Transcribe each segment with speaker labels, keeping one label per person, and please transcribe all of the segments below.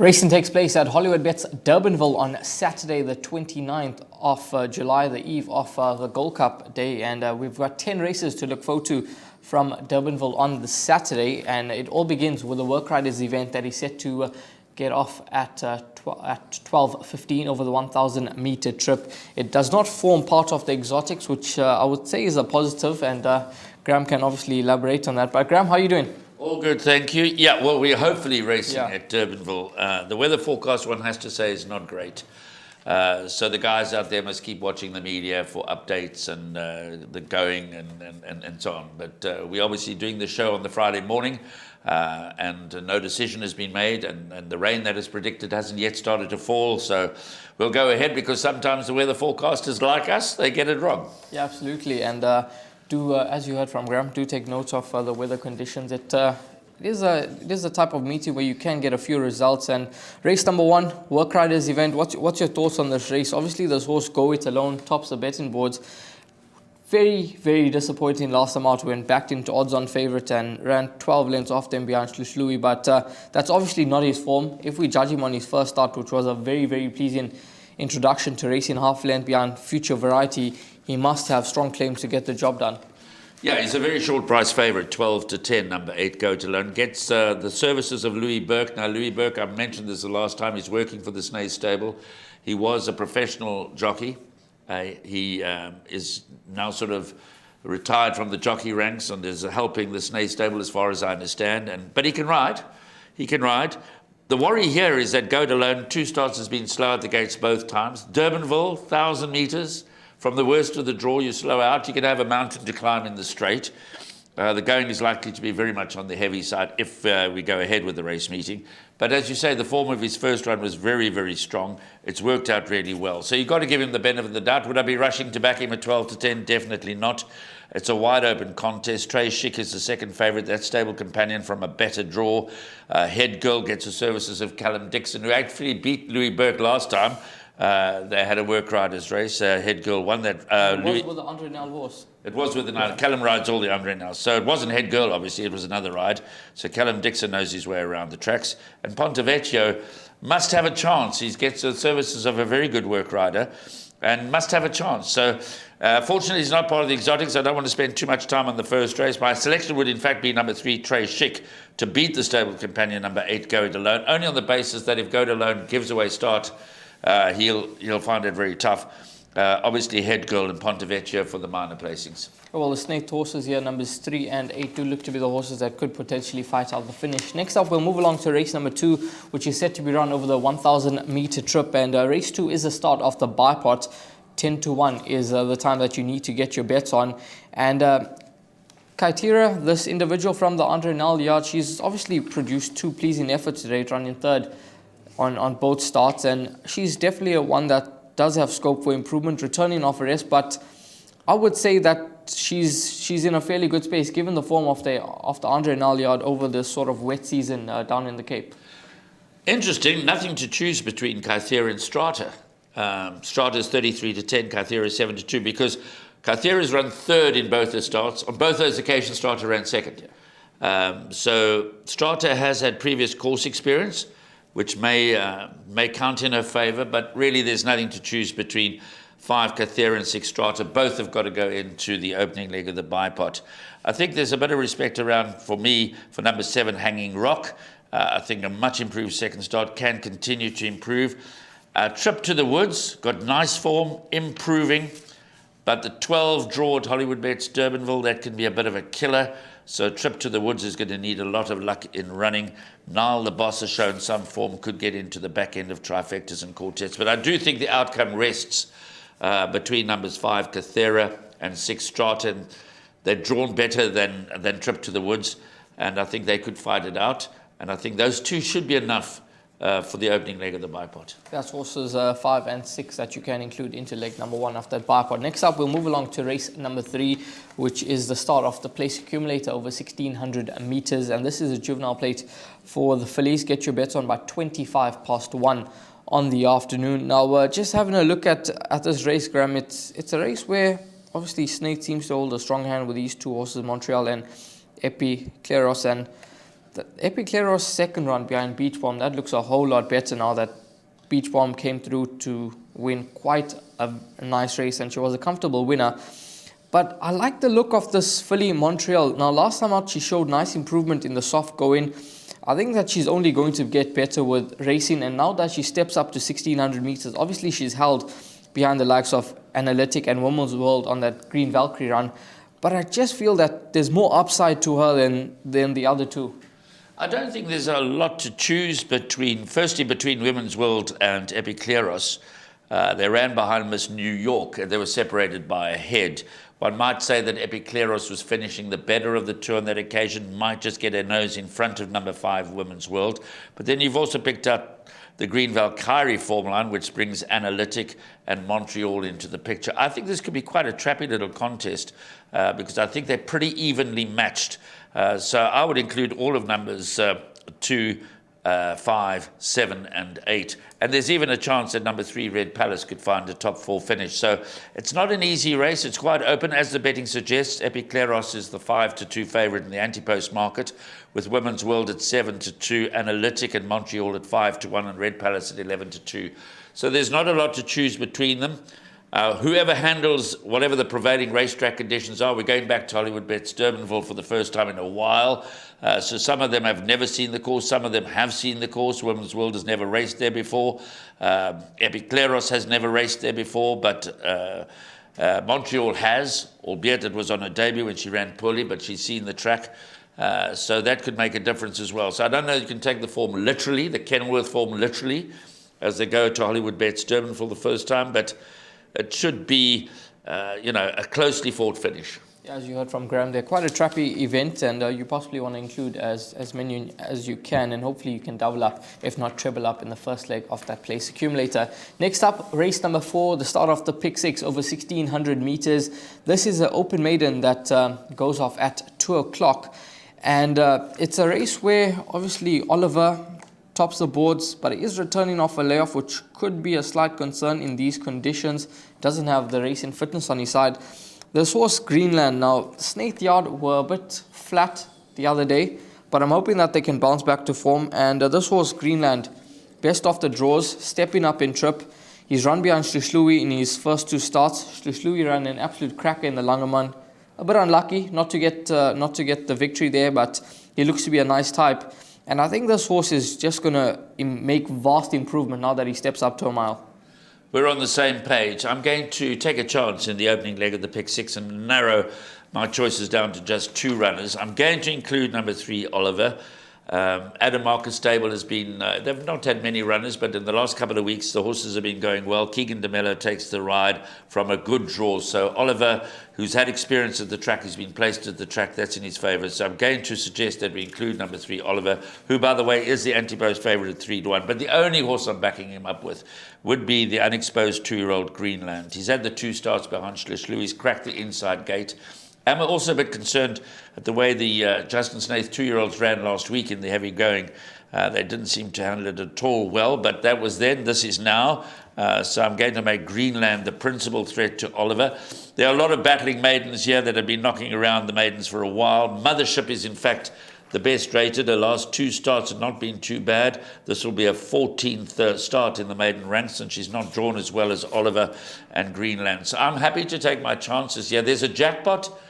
Speaker 1: Racing takes place at Hollywoodbets Durbanville on Saturday, the 29th of July, the eve of the Gold Cup day. And we've got 10 races to look forward to from Durbanville on the Saturday. And it all begins with a Work Riders event that is set to get off at 12:15 over the 1,000 meter trip. It does not form part of the exotics, which I would say is a positive. And Graham can obviously elaborate on that. But Graham, how are you doing?
Speaker 2: All good, thank you. Yeah, well, we're hopefully racing at Durbanville. The weather forecast, one has to say, is not great. So the guys out there must keep watching the media for updates and the going and so on. But we're obviously doing the show on the Friday morning, and no decision has been made, and the rain that is predicted hasn't yet started to fall. So we'll go ahead, because sometimes the weather forecasters like us, they get it wrong.
Speaker 1: Yeah, absolutely. And as you heard from Graham, do take note of the weather conditions. It is a type of meeting where you can get a few results. And race number 1, Work Riders event. What's your thoughts on this race? Obviously, this horse Go It Alone tops the betting boards. Very, very disappointing last time out when backed into odds-on favourite and ran 12 lengths off them behind Louis. But that's obviously not his form. If we judge him on his first start, which was a very, very pleasing introduction to racing half length behind Future Variety, he must have strong claims to get the job done.
Speaker 2: Yeah, he's a very short price favourite, 12-10, number 8, Go It Alone. Gets the services of Louis Burke. Now, Louis Burke, I mentioned this the last time, he's working for the Snae stable. He was a professional jockey. He is now sort of retired from the jockey ranks and is helping the Snae stable as far as I understand. But he can ride. He can ride. The worry here is that Go It Alone, 2 starts, has been slow at the gates both times. Durbanville, 1,000 metres. From the worst of the draw, you slow out. You can have a mountain to climb in the straight. The going is likely to be very much on the heavy side if we go ahead with the race meeting. But as you say, the form of his first run was very, very strong. It's worked out really well. So you've got to give him the benefit of the doubt. Would I be rushing to back him at 12-10? Definitely not. It's a wide open contest. Trey Schick is the second favourite. That stable companion from a better draw. Head Girl gets the services of Callum Dixon, who actually beat Louis Burke last time. They had a Work Riders race. Head Girl won that.
Speaker 1: It was with the Andre Nel horse.
Speaker 2: It was with the Callum rides all the Andre Nel. So it wasn't Head Girl, obviously. It was another ride. So Callum Dixon knows his way around the tracks. And Pontevecchio must have a chance. He gets the services of a very good work rider and must have a chance. So fortunately, he's not part of the exotics. I don't want to spend too much time on the first race. My selection would, in fact, be number 3, Trey Schick, to beat the stable companion number 8, Go It Alone, only on the basis that if Go It Alone gives away start, he'll find it very tough. Obviously, Head Girl and Pontevecchio for the minor placings.
Speaker 1: Well, the snake horses here, numbers 3 and 8, do look to be the horses that could potentially fight out the finish. Next up, we'll move along to race number 2, which is set to be run over the 1,000 meter trip. And race 2 is the start of the Jackpot. 10-1 is the time that you need to get your bets on. And Kaitira, this individual from the Andre Nel yard, she's obviously produced 2 pleasing efforts today, running third on both starts, and she's definitely a one that does have scope for improvement, returning off a rest. But I would say that she's in a fairly good space given the form of the Andre Nel yard over this sort of wet season down in the Cape.
Speaker 2: Interesting. Nothing to choose between Kaithera and Strata. Strata is 33-10, Kaithera is 7-2, because Kaithera's run third in both her starts. On both those occasions, Strata ran second. So Strata has had previous course experience, which may count in her favour, but really there's nothing to choose between 5 Kaithera and 6 Strata. Both have got to go into the opening leg of the Jackpot. I think there's a bit of respect around, for me, for number 7, Hanging Rock. I think a much improved second start, can continue to improve. Trip to the Woods, got nice form, improving, but the 12 draw at Hollywoodbets Durbanville, that can be a bit of a killer. So Trip to the Woods is going to need a lot of luck in running. Niall, the boss, has shown some form, could get into the back end of trifectas and quartets. But I do think the outcome rests between numbers 5, Kaithera, and 6, Strata. And they're drawn better than Trip to the Woods, and I think they could fight it out. And I think those 2 should be enough for the opening leg of the Jackpot.
Speaker 1: That's horses 5 and 6 that you can include into leg number 1 of that Jackpot. Next up, we'll move along to race number 3, which is the start of the place accumulator over 1,600 meters. And this is a juvenile plate for the fillies. Get your bets on by 1 on the afternoon. Now, just having a look at this race, Graham, it's a race where obviously Snape seems to hold a strong hand with these 2 horses, Montreal and Epi Kleros, and the Epicleros second run behind Beach Bomb, that looks a whole lot better now that Beach Bomb came through to win quite a nice race, and she was a comfortable winner. But I like the look of this filly Montreal. Now, last time out, she showed nice improvement in the soft going. I think that she's only going to get better with racing, and now that she steps up to 1,600 meters, obviously she's held behind the likes of Analytic and Women's World on that Green Valkyrie run. But I just feel that there's more upside to her than the other two.
Speaker 2: I don't think there's a lot to choose between Women's World and Epicleros. They ran behind Miss New York, and they were separated by a head. One might say that Epicleros was finishing the better of the two on that occasion, might just get her nose in front of number 5 Women's World. But then you've also picked up the Green Valkyrie form line, which brings Analytic and Montreal into the picture. I think this could be quite a trappy little contest because I think they're pretty evenly matched. So I would include all of numbers 2, 5, 7, and 8. And there's even a chance that number 3, Red Palace, could find a top 4 finish. So it's not an easy race. It's quite open. As the betting suggests, Epicleros is the 5-2 favourite in the anti-post market, with Women's World at 7-2, Analytic and Montreal at 5-1, and Red Palace at 11-2. So there's not a lot to choose between them. Whoever handles whatever the prevailing racetrack conditions are, we're going back to Hollywoodbets Durbanville for the first time in a while. So some of them have never seen the course, some of them have seen the course. Women's World has never raced there before. Epicleros has never raced there before, but Montreal has, albeit it was on her debut when she ran poorly, but she's seen the track. So that could make a difference as well. So I don't know if you can take the form literally, the Kenilworth form literally, as they go to Hollywoodbets Durbanville for the first time, but it should be, a closely fought finish.
Speaker 1: Yeah, as you heard from Graham, they're quite a trappy event, and you possibly want to include as many as you can, and hopefully you can double up, if not treble up, in the first leg of that place accumulator. Next up, race number 4, the start of the Pick 6 over 1,600 meters. This is an open maiden that goes off at 2 o'clock, and it's a race where obviously Oliver tops the boards, but he is returning off a layoff, which could be a slight concern in these conditions. Doesn't have the racing fitness on his side. This horse Greenland, now Snaith Yard were a bit flat the other day, but I'm hoping that they can bounce back to form. And this horse Greenland, best off the draws, stepping up in trip. He's run behind Shlushlui in his first 2 starts. Shlushlui ran an absolute cracker in the Langerman. A bit unlucky not to get the victory there, but he looks to be a nice type. And I think this horse is just going to make vast improvement now that he steps up to a mile.
Speaker 2: We're on the same page. I'm going to take a chance in the opening leg of the Pick 6 and narrow my choices down to just 2 runners. I'm going to include number 3, Oliver. Adam Marcus Stable has been, they've not had many runners, but in the last couple of weeks, the horses have been going well. Keegan DeMello takes the ride from a good draw. So Oliver, who's had experience at the track, has been placed at the track. That's in his favour. So I'm going to suggest that we include number 3, Oliver, who, by the way, is the anti-post favourite at 3-1. But the only horse I'm backing him up with would be the unexposed 2-year-old Greenland. He's had the 2 starts behind Shlushlui. He's cracked the inside gate. I'm also a bit concerned at the way the Justin Snaith 2-year-olds ran last week in the heavy going. They didn't seem to handle it at all well, but that was then, this is now. So I'm going to make Greenland the principal threat to Oliver. There are a lot of battling maidens here that have been knocking around the maidens for a while. Mothership is, in fact, the best rated. Her last 2 starts have not been too bad. This will be a 14th start in the maiden ranks, and she's not drawn as well as Oliver and Greenland. So I'm happy to take my chances here. There's a jackpot.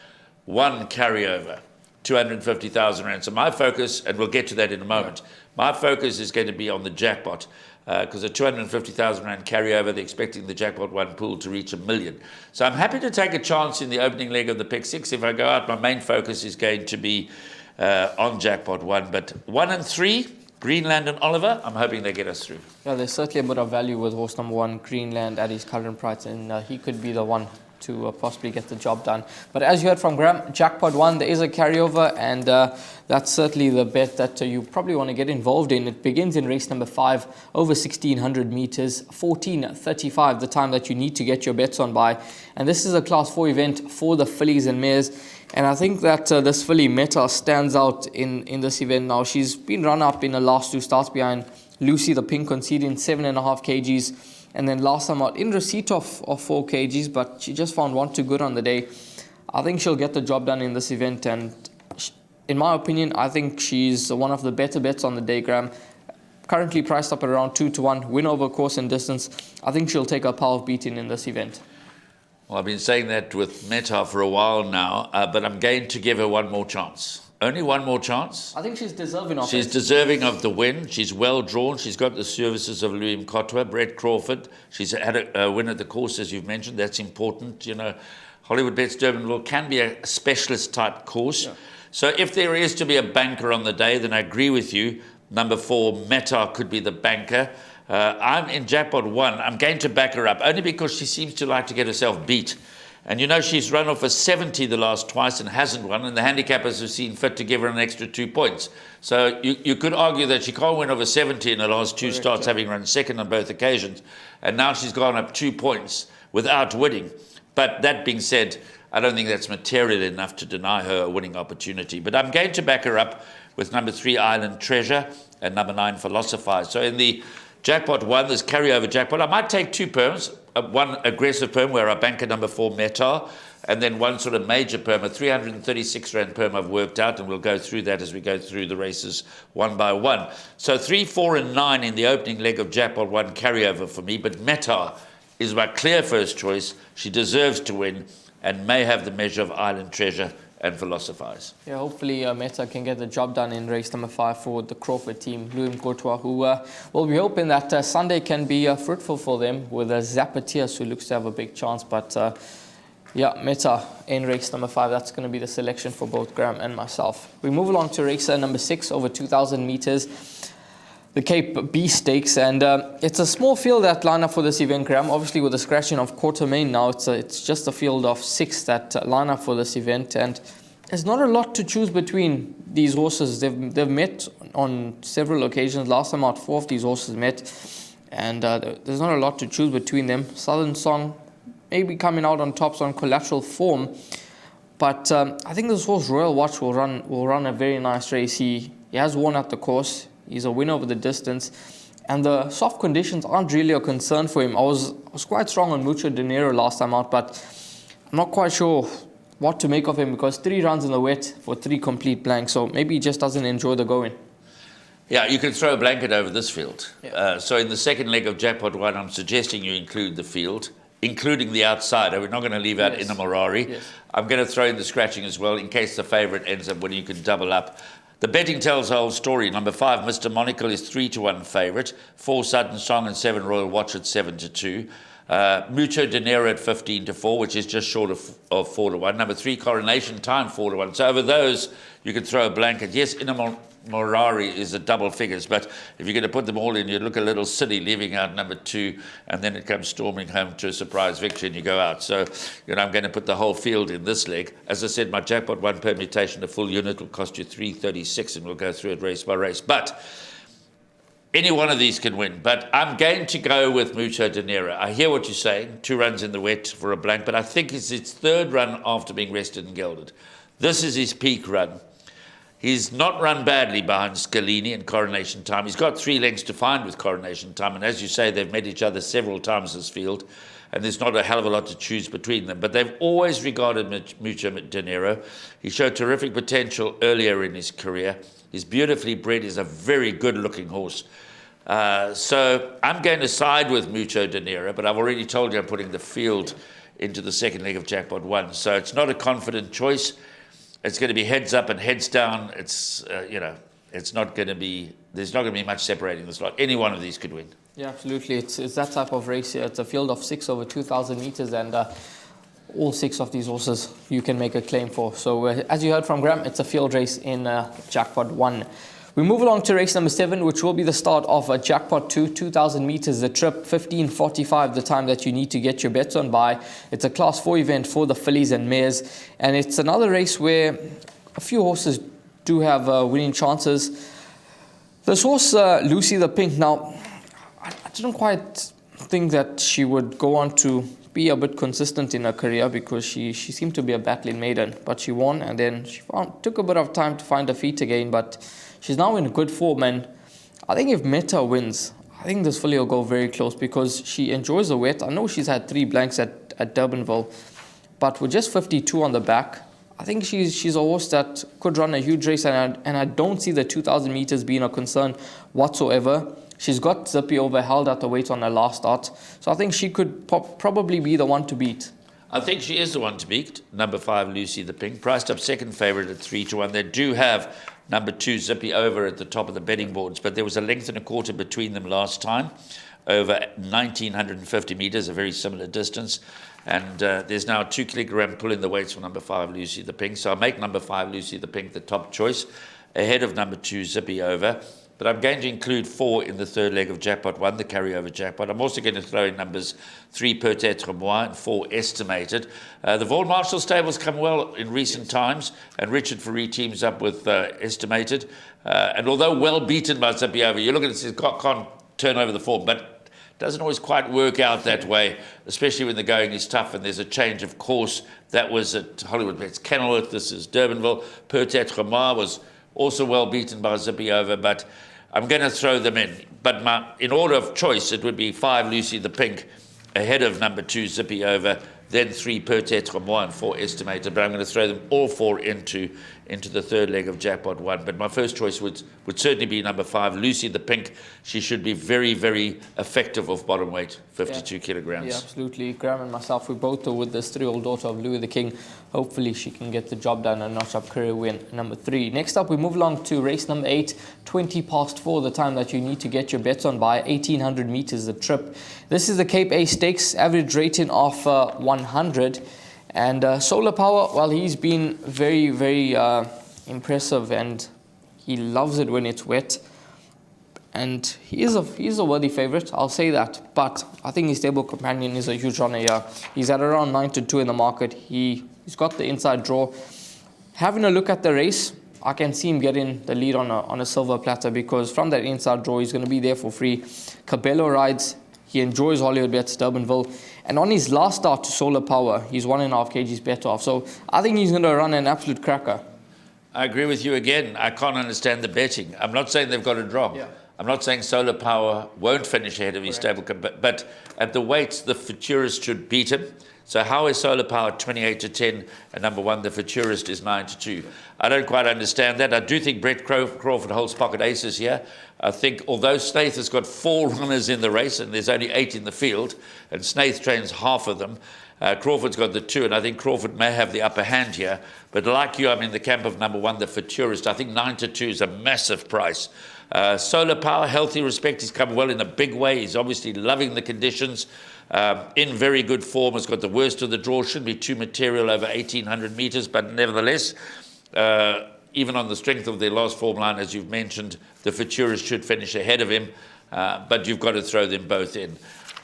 Speaker 2: 1 carryover, 250,000 rand. So my focus, and we'll get to that in a moment, my focus is going to be on the jackpot because a 250,000 rand carryover, they're expecting the jackpot 1 pool to reach 1 million. So I'm happy to take a chance in the opening leg of the Pick 6. If I go out, my main focus is going to be on jackpot 1. But 1 and 3, Greenland and Oliver, I'm hoping they get us through.
Speaker 1: Yeah, there's certainly a bit of value with horse number 1, Greenland, at his current price, and he could be the one to possibly get the job done. But as you heard from Graham, jackpot 1, there is a carryover, and that's certainly the bet that you probably want to get involved in. It begins in race number 5, over 1,600 meters, 14:35, the time that you need to get your bets on by. And this is a Class 4 event for the fillies and mares. And I think that this filly, Meta, stands out in this event now. She's been run up in the last 2 starts behind Lucy, the pink, conceding 7.5 kgs. And then last time out, in receipt of 4 kgs, but she just found 1 too good on the day. I think she'll get the job done in this event, and in my opinion, I think she's one of the better bets on the day, Graham. Currently priced up at around 2-1, win over course and distance. I think she'll take a power of beating in this event.
Speaker 2: Well, I've been saying that with Meta for a while now, but I'm going to give her one more chance. Only one more chance.
Speaker 1: I think she's deserving of it.
Speaker 2: She's deserving of the win. She's well drawn. She's got the services of Louis Mkotwa, Brett Crawford. She's had a win at the course, as you've mentioned. That's important. You know, Hollywoodbets Durbanville can be a specialist type course. Yeah. So if there is to be a banker on the day, then I agree with you. Number 4, Meta could be the banker. I'm in Jackpot 1. I'm going to back her up, only because she seems to like to get herself beat. And you know, she's run off a 70 the last twice and hasn't won, and the handicappers have seen fit to give her an extra 2 points. So you could argue that she can't win over 70 in the last 2 starts, having run second on both occasions. And now she's gone up 2 points without winning. But that being said, I don't think that's material enough to deny her a winning opportunity. But I'm going to back her up with number 3, Island Treasure, and number 9, Philosophize. So in the Jackpot 1, there's carryover jackpot. I might take 2 perms, one aggressive perm where I bank a number 4, Meta, and then one sort of major perm, a 336 Rand perm I've worked out, and we'll go through that as we go through the races one by one. So 3, 4, and 9 in the opening leg of Jackpot 1 carryover for me, but Meta is my clear first choice. She deserves to win and may have the measure of Island Treasure and Philosophize.
Speaker 1: Yeah, hopefully Meta can get the job done in race number 5 for the Crawford team, Louis Mkotwa, who will be hoping that Sunday can be fruitful for them with Zapatias, who looks to have a big chance. But yeah, Meta in race number 5, that's going to be the selection for both Graham and myself. We move along to race number 6 over 2,000 meters, the Cape B Stakes, and it's a small field that line up for this event, Graham. Obviously, with the scratching of Quartermain now, it's just a field of 6 that line up for this event, and there's not a lot to choose between these horses. They've met on several occasions. Last time out, 4 of these horses met, and there's not a lot to choose between them. Southern Song maybe coming out on tops on collateral form, but I think this horse Royal Watch will run a very nice race. He has won at the course. He's a winner over the distance, and the soft conditions aren't really a concern for him. I was quite strong on Mucho Dinero last time out, but I'm not quite sure what to make of him because 3 runs in the wet for 3 complete blanks, so maybe he just doesn't enjoy the going.
Speaker 2: Yeah, you can throw a blanket over this field.
Speaker 1: Yeah.
Speaker 2: So in the second leg of Jackpot 1, I'm suggesting you include the field, including the outsider. We're not going to leave out Inamorari. Yes. I'm going to throw in the scratching as well in case the favourite ends up winning. You can double up. The betting tells the whole story. Number 5, Mr. Monocle, is 3-1 favourite. 4, Sudden Song, and 7, Royal Watch at 7-2. Mucho Dinero at 15-4, which is just short of 4-1. Number 3, Coronation Time, 4-1. So over those, you can throw a blanket. Yes, Inamorari is a double figures, but if you're going to put them all in, you look a little silly leaving out number 2, and then it comes storming home to a surprise victory and you go out. So, you know, I'm going to put the whole field in this leg. As I said, my Jackpot 1 permutation, a full unit, will cost you 336, and we'll go through it race by race. But any one of these can win, but I'm going to go with Mucho Dinero. I hear what you're saying, 2 runs in the wet for a blank, but I think it's its 3rd run after being rested and gelded. This is his peak run. He's not run badly behind Scalini and Coronation Time. He's got 3 lengths to find with Coronation Time, and as you say, they've met each other several times this field, and there's not a hell of a lot to choose between them, but they've always regarded Mucho Dinero. He showed terrific potential earlier in his career. He's beautifully bred. He's a very good-looking horse. So I'm going to side with Mucho Dinero, but I've already told you I'm putting the field into the second leg of Jackpot 1. So it's not a confident choice. It's going to be heads up and heads down. It's, it's not going to be, there's not going to be much separating the slot. Any one of these could win.
Speaker 1: Yeah, absolutely. It's that type of race here. It's a field of 6 over 2,000 meters, and all 6 of these horses you can make a claim for. So as you heard from Graham, it's a field race in Jackpot 1. We move along to race number 7, which will be the start of Jackpot 2, 2,000 meters, the trip, 15:45, the time that you need to get your bets on by. It's a Class 4 event for the fillies and mares, and it's another race where a few horses do have winning chances. This horse, Lucy the Pink, now, I didn't quite think that she would go on to be a bit consistent in her career because she seemed to be a battling maiden, but she won, and then she took a bit of time to find her feet again, but she's now in good form, and I think if Meta wins, I think this filly will go very close because she enjoys the wet. I know she's had 3 blanks at Durbanville, but with just 52 on the back, I think she's a horse that could run a huge race, and I don't see the 2,000 meters being a concern whatsoever. She's got Zippy over held at the weight on her last start, so I think she could probably be the one to beat.
Speaker 2: I think she is the one to beat. Number 5, Lucy the Pink, priced up second favourite at 3-1. They do have number 2, Zippy over at the top of the betting boards, but there was a length and a quarter between them last time, over 1,950 metres, a very similar distance. And there's now a 2 kilogram pull in the weights for number 5, Lucy the Pink. So I'll make number 5, Lucy the Pink, the top choice, ahead of number 2, Zippy over. But I'm going to include 4 in the third leg of Jackpot 1, the carryover Jackpot. I'm also going to throw in numbers 3, Peut-être Moi, and 4, Estimated. The Vaughan Marshall stables come well in recent times, and Richard Faree teams up with Estimated. And although well beaten by Zippy over, you look at it, it can't turn over the form, but doesn't always quite work out that way, especially when the going is tough and there's a change of course. That was at Hollywoodbets Kenilworth. This is Durbanville. Peut-être Moi was also well beaten by Zippy over, but I'm going to throw them in. But in order of choice, it would be 5, Lucy the Pink, ahead of number 2, Zippy over, then 3, Peut-être Moi, and 4, Estimated. But I'm going to throw them all 4 into the third leg of Jackpot 1. But my first choice would certainly be number 5, Lucy the Pink. She should be very, very effective off bottom weight, 52 kilograms.
Speaker 1: Yeah, absolutely. Graham and myself, we both are with this 3-year-old daughter of Louis the King. Hopefully she can get the job done and notch up career win number 3. Next up, we move along to race number 8, 20 past 4, the time that you need to get your bets on by 1,800 meters the trip. This is the Cape A Stakes, average rating of 100. And Solar Power, well, he's been very, very impressive, and he loves it when it's wet. And he's a worthy favourite, I'll say that. But I think his stable companion is a huge runner here. He's at around 9-2 in the market. He's got the inside draw. Having a look at the race, I can see him getting the lead on a silver platter, because from that inside draw, he's going to be there for free. Cabello rides. He enjoys Hollywoodbets Durbanville. And on his last start to Solar Power, he's 1.5 kgs better off. So I think he's going to run an absolute cracker.
Speaker 2: I agree with you again. I can't understand the betting. I'm not saying they've got a drop.
Speaker 1: Yeah.
Speaker 2: I'm not saying Solar Power won't finish ahead of his stable, but at the weights, the Futurist should beat him. So how is Solar Power 28-10 and number 1, the Futurist, is 9-2? I don't quite understand that. I do think Brett Crawford holds pocket aces here. I think although Snaith has got 4 runners in the race and there's only 8 in the field, and Snaith trains half of them, Crawford's got the 2, and I think Crawford may have the upper hand here. But like you, I'm in the camp of number 1, the Futurist. I think 9-2 is a massive price. Solar Power, healthy respect. He's come well in a big way. He's obviously loving the conditions. In very good form. Has got the worst of the draw. Shouldn't be too material over 1,800 metres, but nevertheless, even on the strength of their last form line, as you've mentioned, the Futurist should finish ahead of him, but you've got to throw them both in.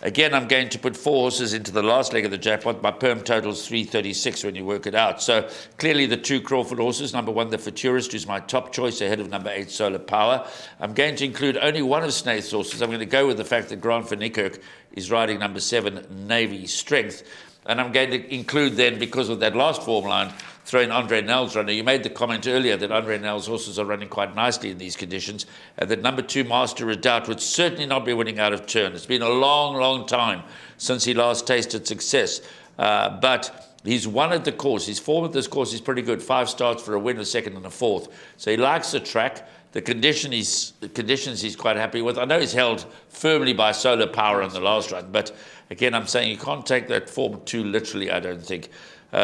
Speaker 2: Again, I'm going to put 4 horses into the last leg of the Jackpot. My perm total is 336 when you work it out. So clearly the 2 Crawford horses, number 1, the Futurist, who's my top choice, ahead of number 8, Solar Power. I'm going to include only one of Snaith's horses. I'm going to go with the fact that Grant van Niekerk is riding number 7, Navy Strength. And I'm going to include then, because of that last form line, throw in Andre Nell's runner. You made the comment earlier that Andre Nell's horses are running quite nicely in these conditions, and that number 2, Master Redoubt, would certainly not be winning out of turn. It's been a long, long time since he last tasted success, but he's won at the course. His form at this course is pretty good. 5 starts for a win, a second and a fourth. So he likes the track. The conditions he's quite happy with. I know he's held firmly by Solar Power on the last run, but again, I'm saying you can't take that form too literally, I don't think.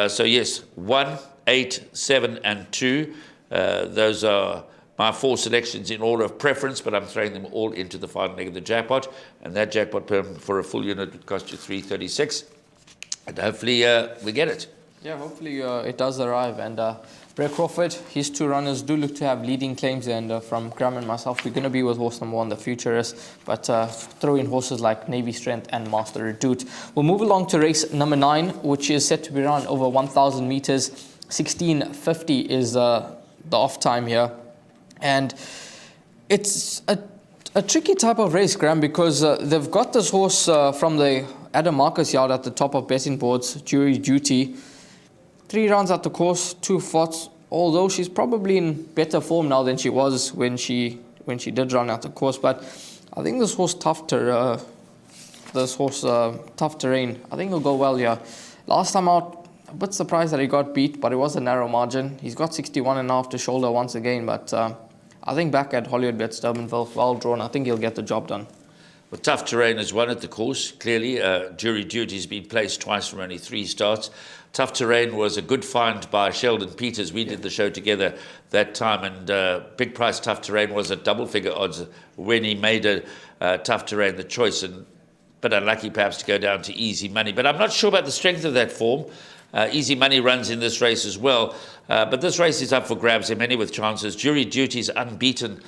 Speaker 2: So yes, 1, 8, 7, and 2. Those are my 4 selections in order of preference, but I'm throwing them all into the final leg of the Jackpot. And that Jackpot perm for a full unit would cost you 336. And hopefully we get it.
Speaker 1: Yeah, hopefully it does arrive. And Brett Crawford, his 2 runners do look to have leading claims, and from Graham and myself, we're going to be with horse number 1, the Futurist, but throw in horses like Navy Strength and Master Redoubt. We'll move along to race number 9, which is set to be run over 1,000 meters. 16:50 is the off time here, and it's a tricky type of race, Graham, because they've got this horse from the Adam Marcus yard at the top of betting boards, Jury Duty. 3 rounds at the course, 2 faults, although she's probably in better form now than she was when she did run at the course. But I think this horse tough terrain. I think it'll go well here. Last time out, a bit surprised that he got beat, but it was a narrow margin. He's got 61.5 to shoulder once again, but I think back at Hollywoodbets Durbanville, well drawn, I think he'll get the job done.
Speaker 2: Well, Tough Terrain has won at the course, clearly. Jury Duty's been placed twice from only 3 starts. Tough Terrain was a good find by Sheldon Peters. We did the show together that time, and big price Tough Terrain was at double-figure odds when he made a Tough Terrain the choice, but unlucky perhaps to go down to Easy Money. But I'm not sure about the strength of that form. Easy Money runs in this race as well, but this race is up for grabs. There are many with chances. Jury Duty's unbeaten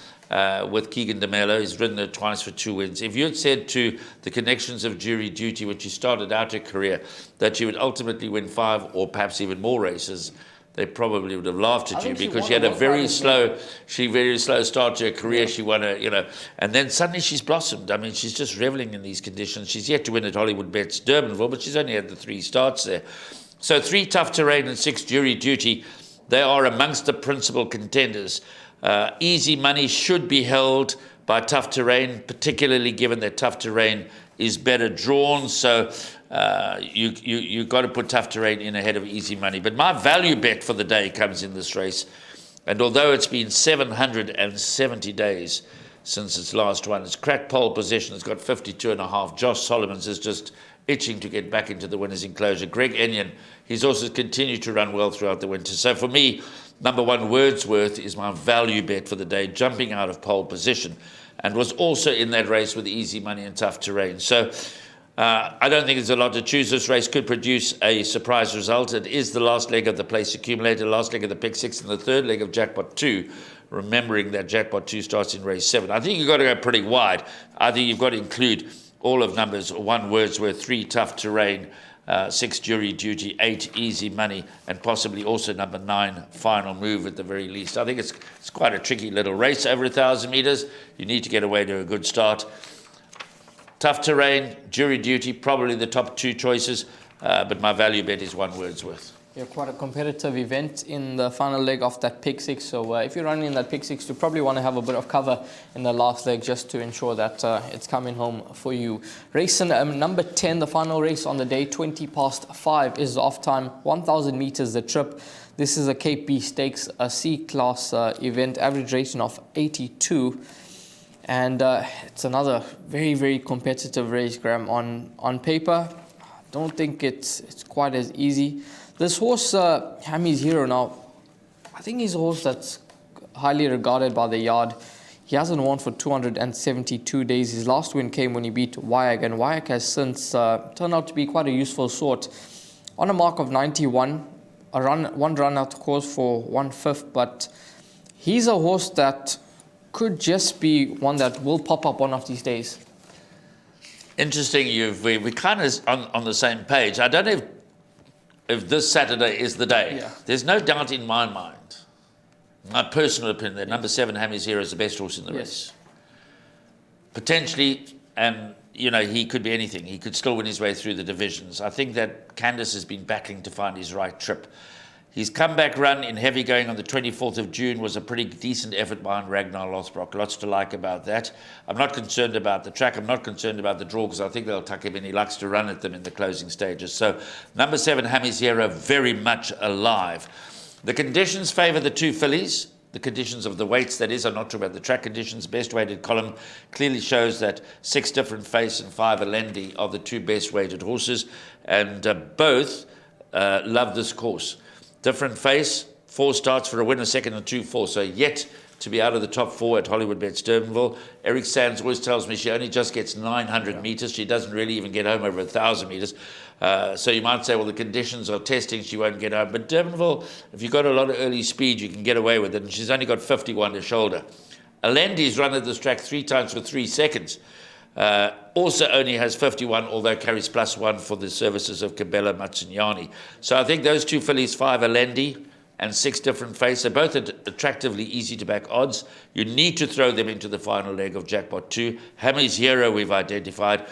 Speaker 2: with Keegan DeMello. He's ridden it twice for 2 wins. If you had said to the connections of Jury Duty, when she started out her career, that she would ultimately win 5 or perhaps even more races, they probably would have laughed at you, because she had a very slow start to her career. She won and then suddenly she's blossomed. I mean, she's just reveling in these conditions. She's yet to win at Hollywoodbets Durbanville, but she's only had the 3 starts there. So 3 Tough Terrain and 6 Jury Duty, they are amongst the principal contenders. Easy Money should be held by Tough Terrain, particularly given that Tough Terrain is better drawn. So you got to put Tough Terrain in ahead of Easy Money. But my value bet for the day comes in this race. And although it's been 770 days since its last one, it's cracked pole position. It's got 52.5. Josh Solomons is just itching to get back into the winner's enclosure. Greg Enyon, he's also continued to run well throughout the winter. So for me, number 1, Wordsworth, is my value bet for the day, jumping out of pole position, and was also in that race with Easy Money and Tough Terrain. So I don't think there's a lot to choose. This race could produce a surprise result. It is the last leg of the place accumulator, last leg of the pick 6, and the third leg of Jackpot 2, remembering that Jackpot 2 starts in race 7. I think you've got to go pretty wide. I think you've got to include all of numbers 1 Wordsworth, 3 Tough Terrain, 6 Jury Duty, 8 Easy Money, and possibly also number 9 Final Move at the very least. I think it's quite a tricky little race over 1,000 meters. You need to get away to a good start. Tough Terrain, Jury Duty, probably the top 2 choices, but my value bet is 1 Wordsworth.
Speaker 1: Yeah, quite a competitive event in the final leg of that pick 6. So if you're running in that pick 6, you probably want to have a bit of cover in the last leg just to ensure that it's coming home for you. Race number 10, the final race on the day, 5:20, is the off time, 1,000 meters the trip. This is a Cape B Stakes, a C-class event, average rating of 82. And it's another very, very competitive race, Graham. On paper, I don't think it's quite as easy. This horse, Hammy's Hero, now, I think he's a horse that's highly regarded by the yard. He hasn't won for 272 days. His last win came when he beat Wyack, and Wyack has since turned out to be quite a useful sort. On a mark of 91, one run out the course for 1/5, but he's a horse that could just be one that will pop up one of these days.
Speaker 2: Interesting, we're kind of on the same page. I don't know if this Saturday is the day.
Speaker 1: Yeah.
Speaker 2: There's no doubt in my mind, my personal opinion, that number 7, Hammy's Hero, is the best horse in the race. Potentially, and he could be anything. He could still win his way through the divisions. I think that Candace has been battling to find his right trip. His comeback run in heavy going on the 24th of June was a pretty decent effort behind Ragnar Lothbrok. Lots to like about that. I'm not concerned about the track. I'm not concerned about the draw, because I think they'll tuck him in. He likes to run at them in the closing stages. So number 7, Hammy's Hero, very much alive. The conditions favour the 2 fillies. The conditions of the weights, that is. I'm not talking about the track conditions. Best weighted column clearly shows that 6 Different Face and 5 Alendi are the 2 best weighted horses, and both love this course. Different Face, 4 starts for a winner, second and 2 4. So yet to be out of the top 4 at Hollywoodbets Durbanville. Eric Sands always tells me she only just gets 900 meters. She doesn't really even get home over 1,000 meters. So you might say, well, the conditions are testing, she won't get home. But Durbanville, if you've got a lot of early speed, you can get away with it. And she's only got 51 to shoulder. Alendi's run at this track 3 times for 3 seconds. Also only has 51, although carries +1 for the services of Kabela Matsunyani. So I think those 2 fillies, 5 Alendi and 6 Different Face, are both attractively easy to back odds. You need to throw them into the final leg of Jackpot 2. Hammy's Hero we've identified.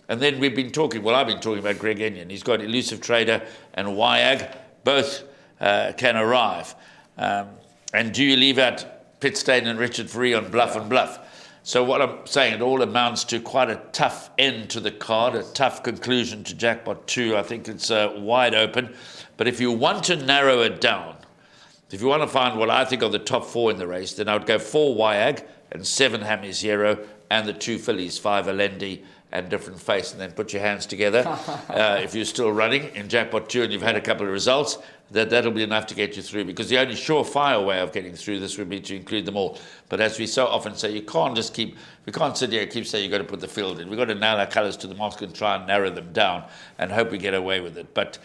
Speaker 2: And then I've been talking about Greg Enyon. He's got Elusive Trader and Wayag. Both can arrive. And do you leave out Pitstane and Richard Free on Bluff and Bluff? So what I'm saying, it all amounts to quite a tough end to the card, a tough conclusion to Jackpot 2. I think it's wide open. But if you want to narrow it down, if you want to find what I think are the top 4 in the race, then I would go 4 Wayag and 7 Hammy's Hero and the 2 fillies, 5 Alendi and Different Face, and then put your hands together. If you're still running in Jackpot 2 and you've had a couple of results, that'll be enough to get you through, because the only surefire way of getting through this would be to include them all. But as we so often say, we can't sit here and keep saying you've got to put the field in. We've got to nail our colours to the mask and try and narrow them down and hope we get away with it. But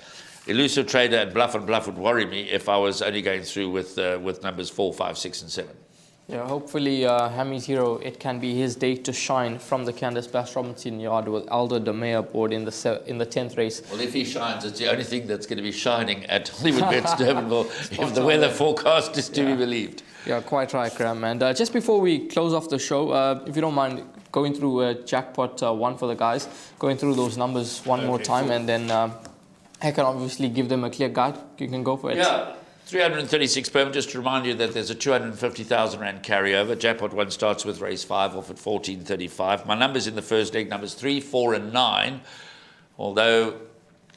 Speaker 2: Elusive Trader and Bluff would worry me if I was only going through with numbers 4, 5, 6 and 7.
Speaker 1: Yeah, hopefully Hammy's Hero, it can be his day to shine from the Candice Bass-Robinson yard with Aldo de Meyer aboard in the 10th race.
Speaker 2: Well, if he shines, it's the only thing that's going to be shining at Hollywoodbets Durbanville if the weather forecast is to be believed.
Speaker 1: Yeah, quite right, Graham. And just before we close off the show, if you don't mind going through Jackpot 1 for the guys, going through those numbers one more time, and then I can obviously give them a clear guide. You can go for it.
Speaker 2: Yeah. 336 per. Just to remind you that there's a 250,000 rand carryover. Jackpot 1 starts with race 5 off at 14.35. My numbers in the first leg, numbers 3, 4 and 9, although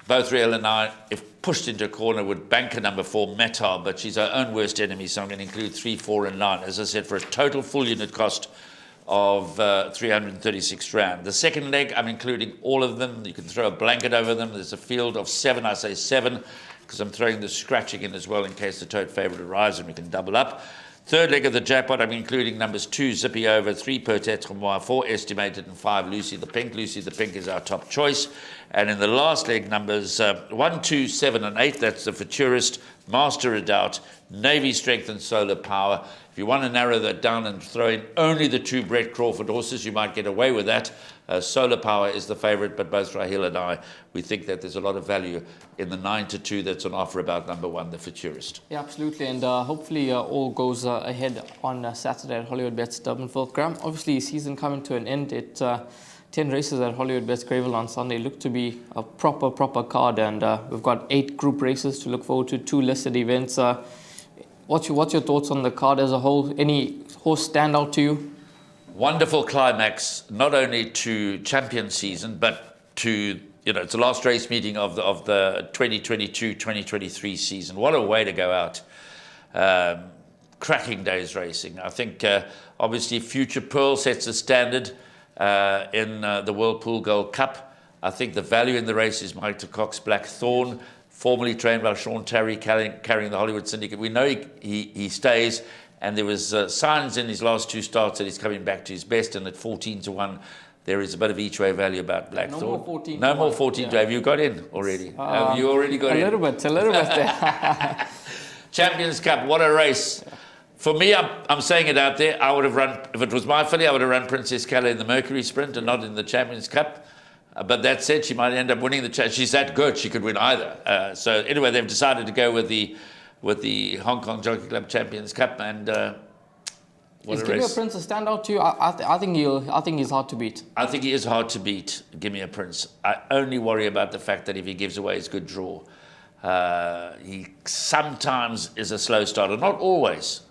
Speaker 2: both Real and I, if pushed into a corner, would banker number 4, Metal, but she's our own worst enemy, so I'm going to include 3, 4 and 9, as I said, for a total full unit cost of 336 rand. The second leg, I'm including all of them. You can throw a blanket over them. There's a field of 7, I say 7, because I'm throwing the scratching in as well in case the tote favourite arrives and we can double up. Third leg of the Jackpot, I'm including numbers 2, Zippy Over, 3, Peut-être Moi, 4, Estimated, and 5, Lucy the Pink. Lucy the Pink is our top choice. And in the last leg, numbers 1, 2, 7, and 8, that's the Futurist, Master of Doubt, Navy Strength, and Solar Power. If you want to narrow that down and throw in only the 2 Brett Crawford horses, you might get away with that. Solar Power is the favourite, but both Raheel and I, we think that there's a lot of value in the 9-2 that's on offer about number 1, the Futurist.
Speaker 1: Yeah, absolutely. And hopefully all goes ahead on Saturday at Hollywoodbets Durbanville. Graham, obviously season coming to an end. 10 races at Hollywoodbets Greyville on Sunday look to be a proper card, and we've got 8 group races to look forward to, 2 listed events. What's your thoughts on the card as a whole? Any horse stand out to you?
Speaker 2: Wonderful climax, not only to champion season, but to, it's the last race meeting of the 2022-2023 season. What a way to go out. Cracking days racing. I think obviously Future Pearl sets a standard in the World Pool Gold Cup. I think the value in the race is Mike de Kock's Blackthorn, formerly trained by Sean Terry, carrying the Hollywood Syndicate. We know he stays. And there was signs in his last 2 starts that he's coming back to his best. And at 14-1, there is a bit of each way value about Blackthorn.
Speaker 1: No more 14.
Speaker 2: No more 14. Have you got in already? Have you already got in?
Speaker 1: A little bit there.
Speaker 2: Champions Cup, what a race. For me, I'm saying it out there. I would have run, if it was my filly, I would have run Princess Keller in the Mercury Sprint and not in the Champions Cup. But that said, she might end up winning the she's that good, she could win either. So anyway, they've decided to go with the Hong Kong Jockey Club Champions Cup, and
Speaker 1: Is Give Me a Prince a standout to you? I think he's hard to beat.
Speaker 2: I think he is hard to beat. Give Me a Prince. I only worry about the fact that if he gives away his good draw, he sometimes is a slow starter, not always,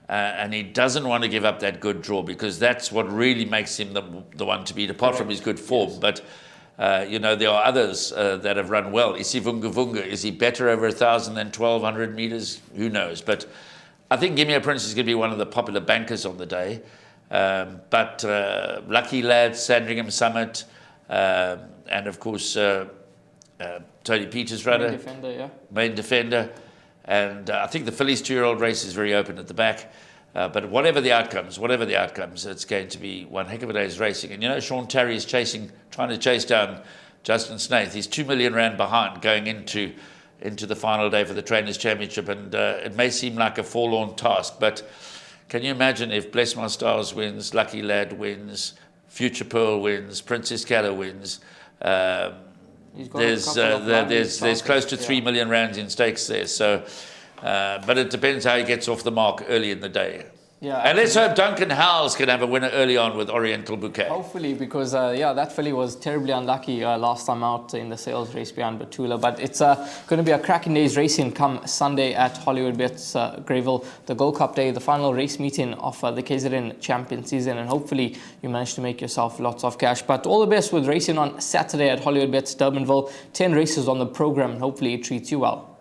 Speaker 2: and he doesn't want to give up that good draw, because that's what really makes him the one to beat, apart from his good form. Yes. But there are others that have run well. Is he Vunga Vunga? Is he better over 1,000 than 1,200 meters? Who knows? But I think Give Me a Prince is going to be one of the popular bankers on the day. But Lucky Lad, Sandringham Summit, and of course Tony Peters' runner, Main Defender. And I think the Phillies 2-year-old race is very open at the back. But whatever the outcomes, it's going to be one heck of a day's racing. And Sean Terry is trying to chase down Justin Snaith. He's 2 million rand behind going into the final day for the Trainers' Championship, and it may seem like a forlorn task, but can you imagine if Bless My Stars wins, Lucky Lad wins, Future Pearl wins, Princess Keller wins? There's close to 3 million rands in stakes there. So, but it depends how he gets off the mark early in the day.
Speaker 1: Yeah,
Speaker 2: And let's hope Duncan Howells can have a winner early on with Oriental Bouquet.
Speaker 1: hopefully, because that filly was terribly unlucky last time out in the sales race behind Batula. But it's going to be a cracking day's racing come Sunday at Hollywoodbets Greyville, the Gold Cup day, the final race meeting of the KZN Champion season, and hopefully you manage to make yourself lots of cash. But all the best with racing on Saturday at Hollywoodbets Durbanville. 10 races on the program, and hopefully it treats you well.